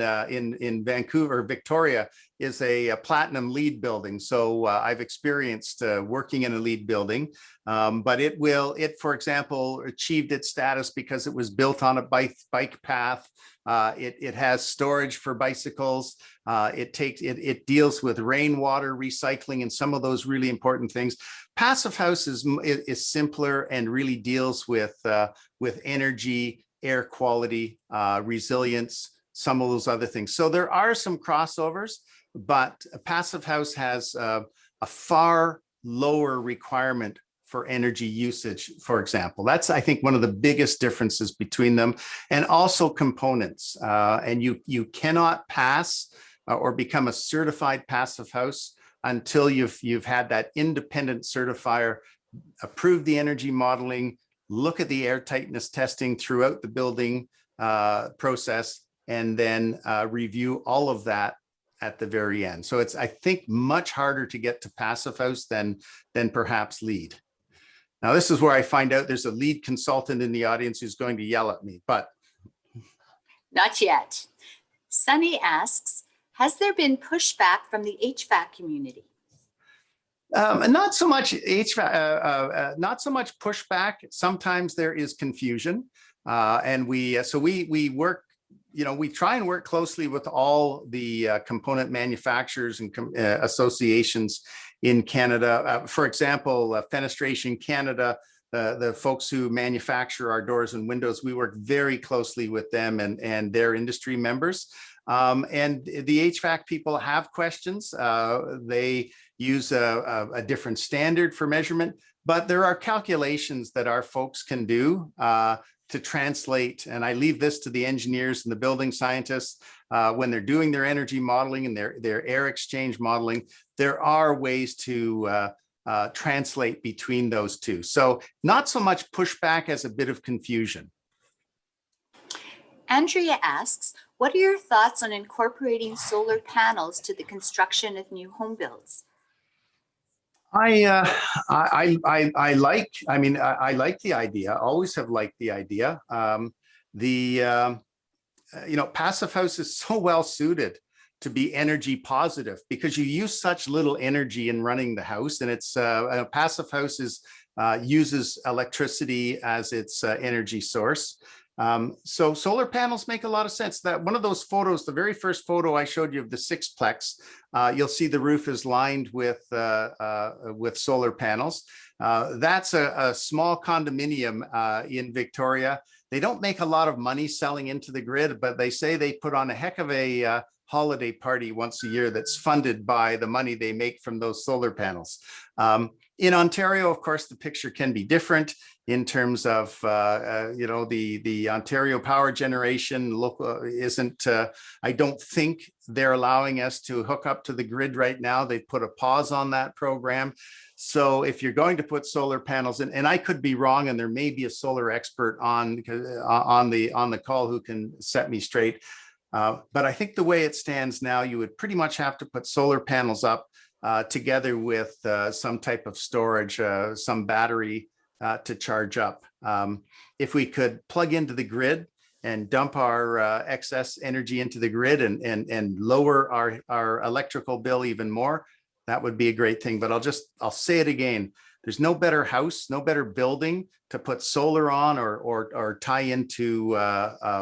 Vancouver, Victoria, is a platinum LEED building. So I've experienced working in a LEED building, but it, for example, achieved its status because it was built on a bike path It has storage for bicycles. It deals with rainwater recycling and some of those really important things. Passive House is simpler and really deals with energy, air quality, resilience, some of those other things. So there are some crossovers, but a Passive House has a far lower requirement for energy usage, for example. That's, I think, one of the biggest differences between them, and also components. And you cannot pass or become a certified Passive House until you've had that independent certifier approve the energy modeling, look at the air tightness testing throughout the building process, and then review all of that at the very end. So it's, I think, much harder to get to Passive House than perhaps LEED. Now, this is where I find out there's a LEED consultant in the audience who's going to yell at me, but. Not yet. Sunny asks, has there been pushback from the HVAC community? Not so much HVAC, not so much pushback. Sometimes there is confusion, and we work. We try and work closely with all the component manufacturers and associations in Canada. For example, Fenestration Canada, the folks who manufacture our doors and windows, we work very closely with them and their industry members. And the HVAC people have questions. They use a different standard for measurement, but there are calculations that our folks can do to translate, and I leave this to the engineers and the building scientists when they're doing their energy modeling and their air exchange modeling. There are ways to translate between those two. So not so much pushback as a bit of confusion. Andrea asks, what are your thoughts on incorporating solar panels to the construction of new home builds? I like the idea. Always have liked the idea. Passive House is so well suited to be energy positive because you use such little energy in running the house, and it's Passive House uses electricity as its energy source. So solar panels make a lot of sense. That one of those photos, the very first photo I showed you of the sixplex, you'll see the roof is lined with solar panels. That's a small condominium in Victoria. They don't make a lot of money selling into the grid, but they say they put on a heck of a holiday party once a year that's funded by the money they make from those solar panels. In Ontario, of course, the picture can be different in terms of, the Ontario power generation local isn't, I don't think they're allowing us to hook up to the grid right now. They've put a pause on that program. So if you're going to put solar panels in, and I could be wrong, and there may be a solar expert on the call who can set me straight. But I think the way it stands now, you would pretty much have to put solar panels up together with some type of storage, some battery to charge up. If we could plug into the grid and dump our excess energy into the grid and lower our electrical bill even more, that would be a great thing. But I'll say it again. There's no better house, no better building to put solar on or tie into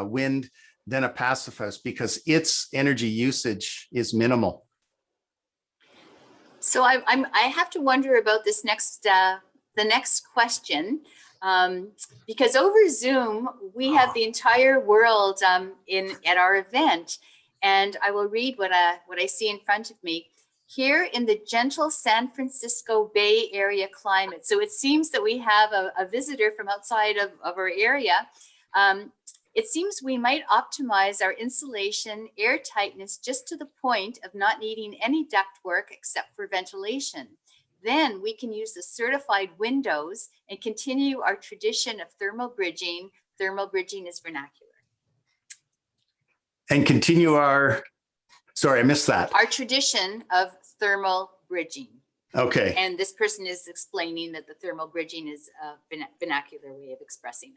wind than a Passive House, because its energy usage is minimal. So I have to wonder about this next the next question, because over Zoom we have the entire world at our event, and I will read what I see in front of me. Here in the gentle San Francisco Bay Area climate. So it seems that we have a visitor from outside of our area. It seems we might optimize our insulation air tightness just to the point of not needing any ductwork except for ventilation. Then we can use the certified windows and continue our tradition of thermal bridging. Thermal bridging is vernacular. And continue sorry, I missed that. Our tradition of thermal bridging. Okay. And this person is explaining that the thermal bridging is a vernacular way of expressing it.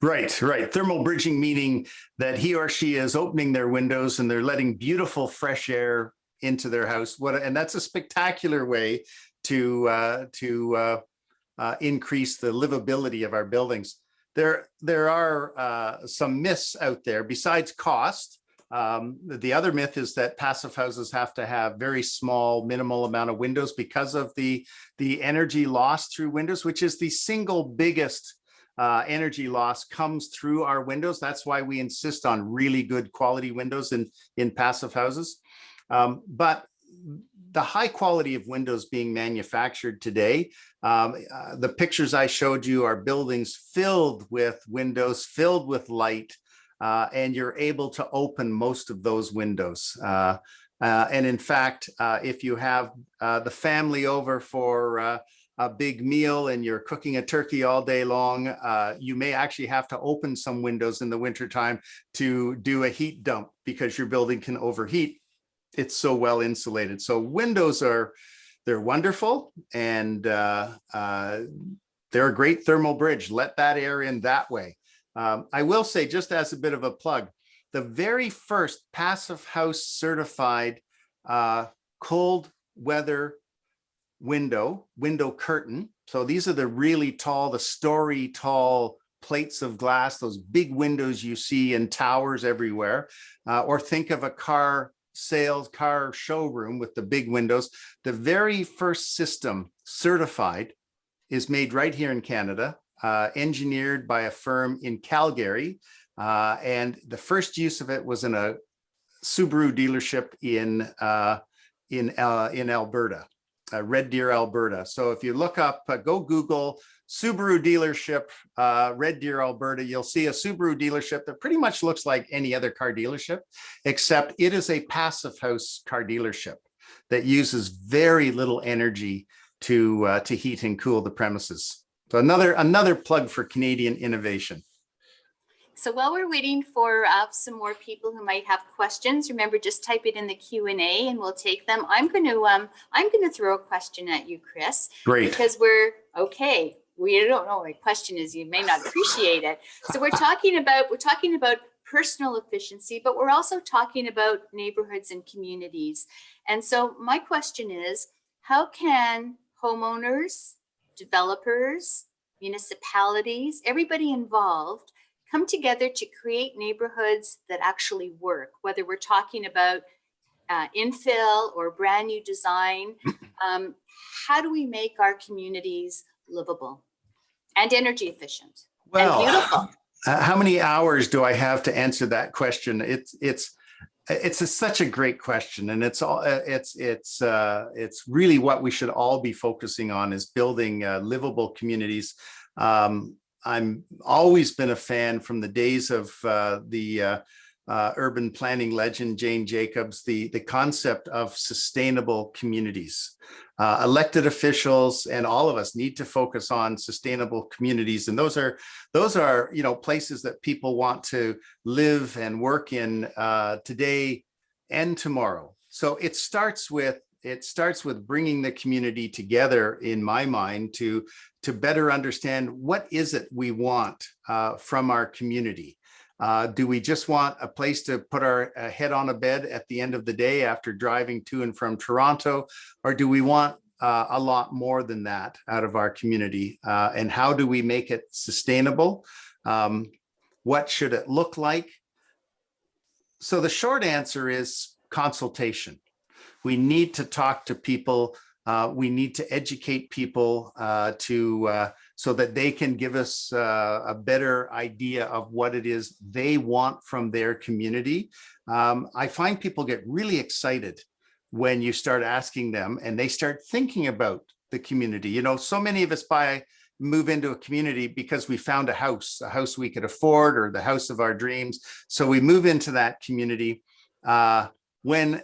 Right. Thermal bridging meaning that he or she is opening their windows and they're letting beautiful fresh air into their house. And that's a spectacular way to increase the livability of our buildings. There are some myths out there besides cost. The other myth is that passive houses have to have very small, minimal amount of windows because of the energy loss through windows, which is the single biggest energy loss comes through our windows. That's why we insist on really good quality windows in passive houses. But the high quality of windows being manufactured today, the pictures I showed you are buildings filled with windows, filled with light, and you're able to open most of those windows. And in fact, if you have the family over for a big meal and you're cooking a turkey all day long, you may actually have to open some windows in the wintertime to do a heat dump because your building can overheat. It's so well insulated. So windows they're wonderful, and they're a great thermal bridge. Let that air in that way. I will say, just as a bit of a plug, the very first Passive House certified cold weather window curtain. So these are the really tall, the story tall plates of glass, those big windows you see in towers everywhere, or think of a car showroom with the big windows. The very first system certified is made right here in Canada, engineered by a firm in Calgary. And the first use of it was in a Subaru dealership in Alberta, Red Deer, Alberta. So if you look up, go Google Subaru dealership, Red Deer, Alberta, you'll see a Subaru dealership that pretty much looks like any other car dealership, except it is a passive house car dealership that uses very little energy to heat and cool the premises. So another plug for Canadian innovation. So while we're waiting for some more people who might have questions, remember, just type it in the Q&A and we'll take them. I'm going to throw a question at you, Chris. Great. Because okay. We don't know what my question is. You may not appreciate it. So we're talking about personal efficiency, but we're also talking about neighborhoods and communities. And so my question is, how can homeowners, developers, municipalities, everybody involved come together to create neighborhoods that actually work, whether we're talking about infill or brand new design? How do we make our communities livable and energy efficient and beautiful? How many hours do I have to answer that question? It's such a great question, and it's really what we should all be focusing on, is building livable communities. I'm always been a fan from the days of the urban planning legend Jane Jacobs, the concept of sustainable communities. Elected officials and all of us need to focus on sustainable communities, and those are places that people want to live and work in today and tomorrow. So it starts with bringing the community together, in my mind, to better understand what is it we want from our community. Do we just want a place to put our head on a bed at the end of the day after driving to and from Toronto? Or do we want a lot more than that out of our community? And how do we make it sustainable? What should it look like? So the short answer is consultation. We need to talk to people. We need to educate people so that they can give us a better idea of what it is they want from their community. I find people get really excited when you start asking them and they start thinking about the community. So many of us move into a community because we found a house we could afford, or the house of our dreams. So we move into that community when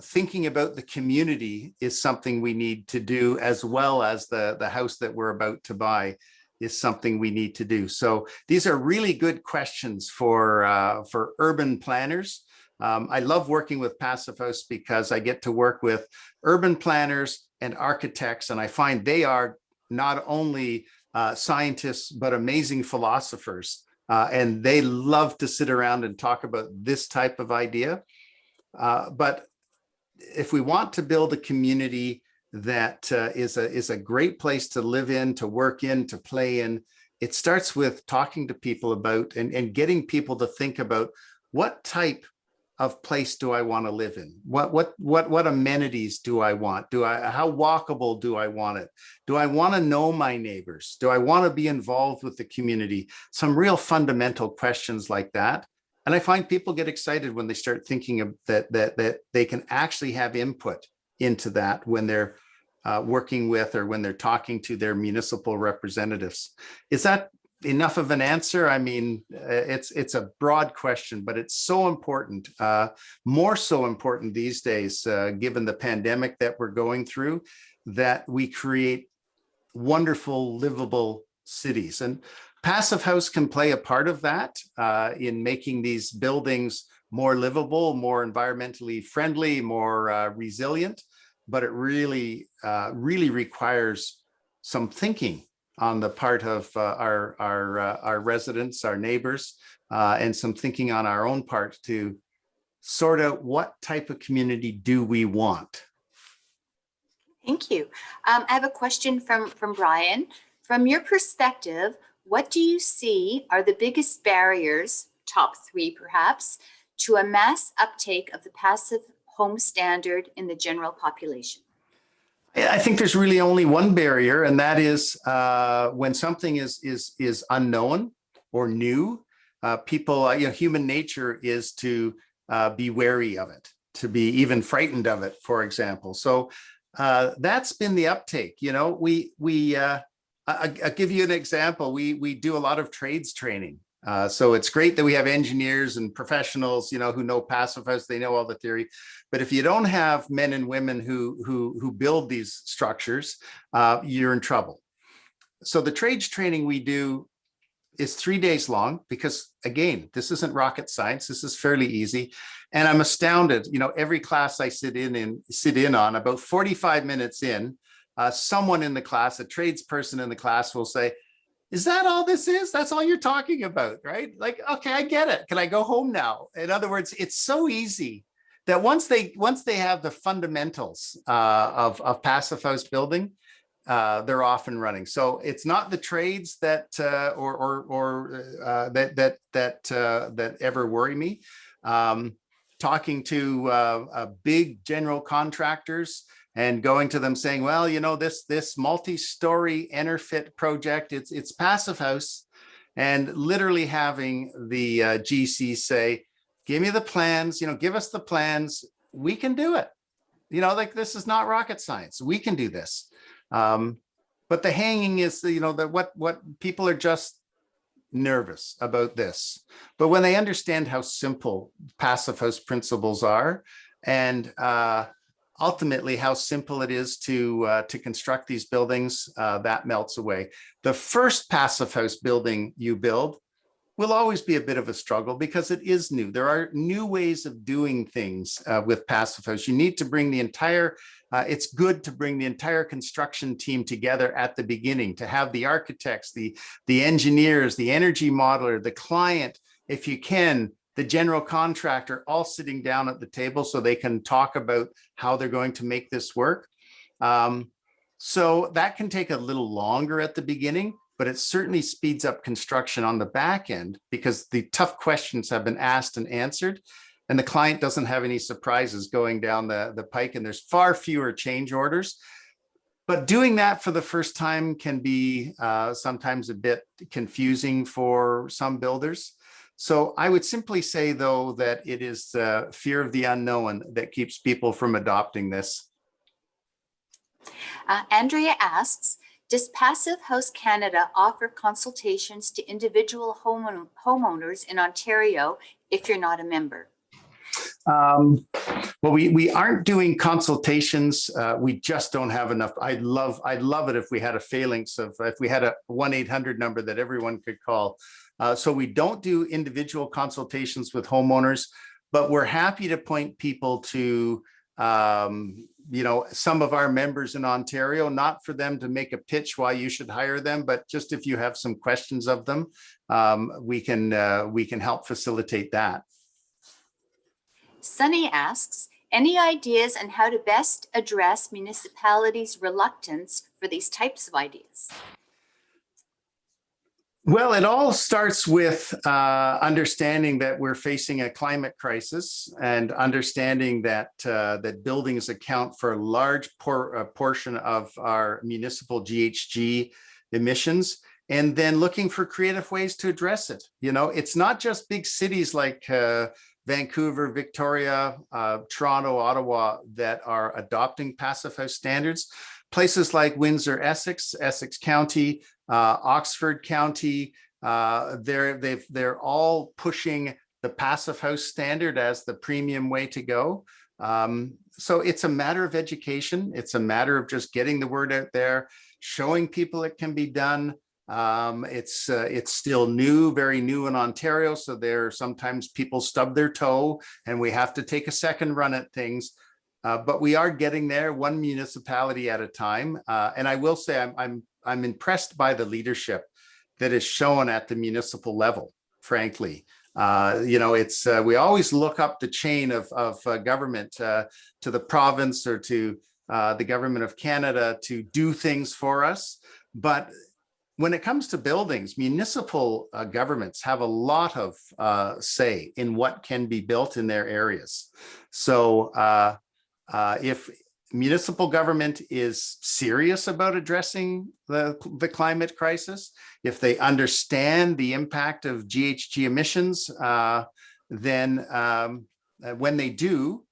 thinking about the community is something we need to do, as well as the house that we're about to buy is something we need to do. So these are really good questions for urban planners. I love working with Passive House because I get to work with urban planners and architects, and I find they are not only scientists, but amazing philosophers. And they love to sit around and talk about this type of idea. But if we want to build a community that is a great place to live in, to work in, to play in, it starts with talking to people about and getting people to think about what type of place do I want to live in? What amenities do I want? How walkable do I want it? Do I want to know my neighbors? Do I want to be involved with the community? Some real fundamental questions like that. And I find people get excited when they start thinking of that they can actually have input into that when they're working with or when they're talking to their municipal representatives. Is that enough of an answer? I mean, it's a broad question, but it's so important, more so important these days, given the pandemic that we're going through, that we create wonderful, livable cities. And Passive House can play a part of that in making these buildings more livable, more environmentally friendly, more resilient. But it really, really requires some thinking on the part of our residents, our neighbors, and some thinking on our own part to sort out what type of community do we want. Thank you. I have a question from Brian. From your perspective, what do you see are the biggest barriers, top 3 perhaps, to a mass uptake of the passive home standard in the general population? I think there's really only one barrier, and that is when something is unknown or new. People, human nature is to be wary of it, to be even frightened of it, for example. So that's been the uptake. I'll give you an example. We do a lot of trades training. So it's great that we have engineers and professionals, who know Passive House, they know all the theory. But if you don't have men and women who build these structures, you're in trouble. So the trades training we do is 3 days long because, again, this isn't rocket science. This is fairly easy. And I'm astounded, every class I sit in on, about 45 minutes in, someone in the class, a tradesperson in the class will say, "Is that all this is? That's all you're talking about, right?" Like, okay, I get it. Can I go home now? In other words, it's so easy that once they have the fundamentals of Passive House building, they're off and running. So it's not the trades that that ever worry me. Talking to big general contractors and going to them saying, well, this multi-story EnerFit project, it's Passive House, and literally having the GC say, give me the plans, give us the plans, we can do it. Like, this is not rocket science, we can do this. But the hanging is, that what people are just nervous about this. But when they understand how simple Passive House principles are, and ultimately how simple it is to construct these buildings, that melts away. The first Passive House building you build will always be a bit of a struggle because it is new. There are new ways of doing things with Passive House. You need to bring the entire, it's good to bring the entire construction team together at the beginning, to have the architects, the engineers, the energy modeler, the client, if you can, the general contractor, all sitting down at the table so they can talk about how they're going to make this work. So that can take a little longer at the beginning, but it certainly speeds up construction on the back end because the tough questions have been asked and answered, and the client doesn't have any surprises going down the pike, and there's far fewer change orders. But doing that for the first time can be sometimes a bit confusing for some builders. So I would simply say, though, that it is the fear of the unknown that keeps people from adopting this. Andrea asks, does Passive House Canada offer consultations to individual homeowners in Ontario if you're not a member? Well, we aren't doing consultations. We just don't have enough. I'd love it if we had a phalanx of, if we had a 1-800 number that everyone could call. So we don't do individual consultations with homeowners, but we're happy to point people to, some of our members in Ontario, not for them to make a pitch why you should hire them, but just if you have some questions of them, we can help facilitate that. Sunny asks, any ideas on how to best address municipalities' reluctance for these types of ideas? Well, it all starts with understanding that we're facing a climate crisis and understanding that that buildings account for a large portion of our municipal GHG emissions, and then looking for creative ways to address it. You know, it's not just big cities like Vancouver, Victoria, Toronto, Ottawa that are adopting passive house standards. Places like Windsor, Essex, Essex County, Oxford County, they're all pushing the passive house standard as the premium way to go. So it's a matter of education. It's a matter of just getting the word out there, showing people it can be done. It's still new, very new in Ontario. So there sometimes people stub their toe and we have to take a second run at things. But we are getting there one municipality at a time. And I will say I'm impressed by the leadership that is shown at the municipal level, frankly. You know, it's we always look up the chain of government to the province or to the government of Canada to do things for us. But when it comes to buildings, municipal governments have a lot of say in what can be built in their areas. So if municipal government is serious about addressing the climate crisis, if they understand the impact of GHG emissions, then when they do,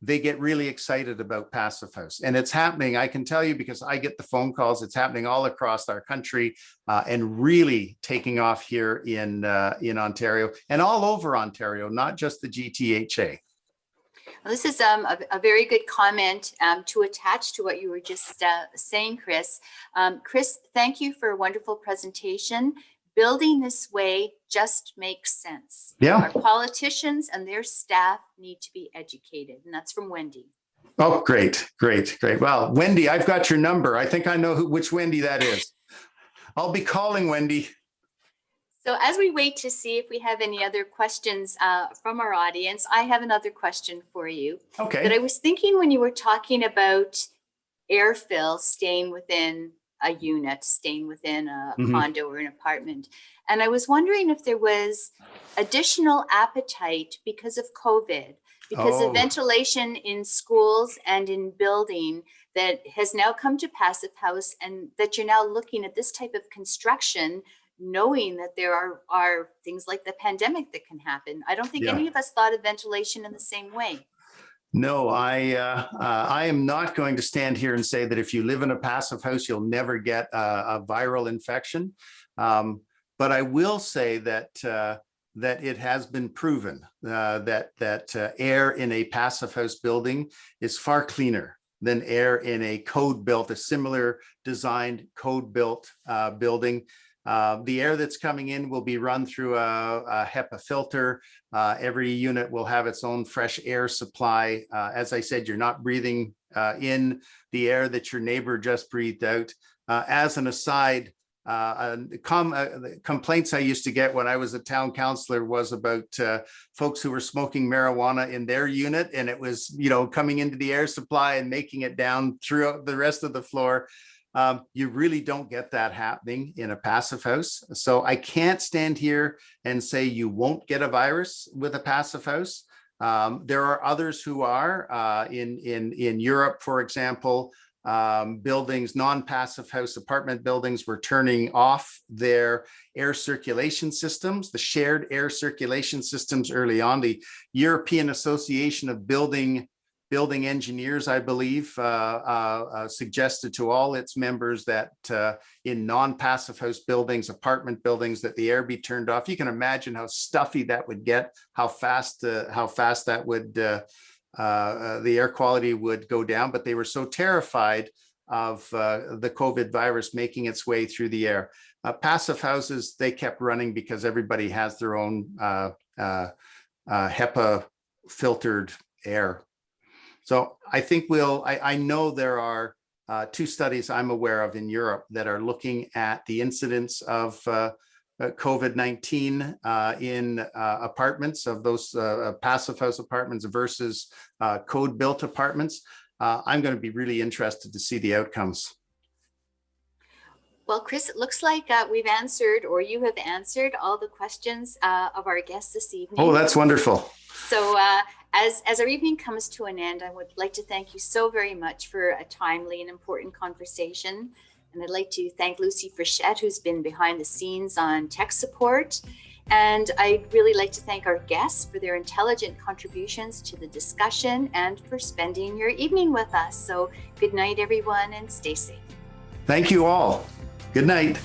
they get really excited about Passive House. And it's happening, I can tell you, because I get the phone calls, it's happening all across our country and really taking off here in Ontario and all over Ontario, not just the GTHA. Well, this is a very good comment to attach to what you were just saying, Chris. Chris, thank you for a wonderful presentation. Building this way just makes sense. Yeah. Our politicians and their staff need to be educated, and that's from Wendy. Oh, great, great, great. Well, Wendy, I've got your number. I think I know which Wendy that is. I'll be calling Wendy. So as we wait to see if we have any other questions from our audience, I have another question for you. Okay. That I was thinking when you were talking about airfill staying within a unit, staying within a condo or an apartment. And I was wondering if there was additional appetite because of COVID, because of ventilation in schools and in building that has now come to Passive House, and that you're now looking at this type of construction, knowing that there are things like the pandemic that can happen. I don't think any of us thought of ventilation in the same way. No, I am not going to stand here and say that if you live in a passive house, you'll never get a viral infection. But I will say that that it has been proven that air in a passive house building is far cleaner than air in a code-built, a similar designed code-built building. The air that's coming in will be run through a HEPA filter. Every unit will have its own fresh air supply. As I said, you're not breathing in the air that your neighbor just breathed out. As an aside, the complaints I used to get when I was a town councillor was about folks who were smoking marijuana in their unit, and it was, you know, coming into the air supply and making it down throughout the rest of the floor. You really don't get that happening in a passive house. So I can't stand here and say you won't get a virus with a passive house. There are others who are in Europe, for example, buildings, non-passive house apartment buildings were turning off their air circulation systems, the shared air circulation systems early on. The European Association of Building Engineers, I believe, suggested to all its members that in non-passive house buildings, apartment buildings, that the air be turned off. You can imagine how stuffy that would get, how fast that would, the air quality would go down. But they were so terrified of the COVID virus making its way through the air. Passive houses, they kept running because everybody has their own HEPA filtered air. So I think I know there are 2 studies I'm aware of in Europe that are looking at the incidence of COVID-19 in apartments, of those passive house apartments versus code-built apartments. I'm going to be really interested to see the outcomes. Well, Chris, it looks like we've answered, or you have answered, all the questions of our guests this evening. Oh, that's wonderful. So as our evening comes to an end, I would like to thank you so very much for a timely and important conversation. And I'd like to thank Lucy Frechette, who's been behind the scenes on tech support. And I'd really like to thank our guests for their intelligent contributions to the discussion and for spending your evening with us. So good night, everyone, and stay safe. Thank you all. Good night.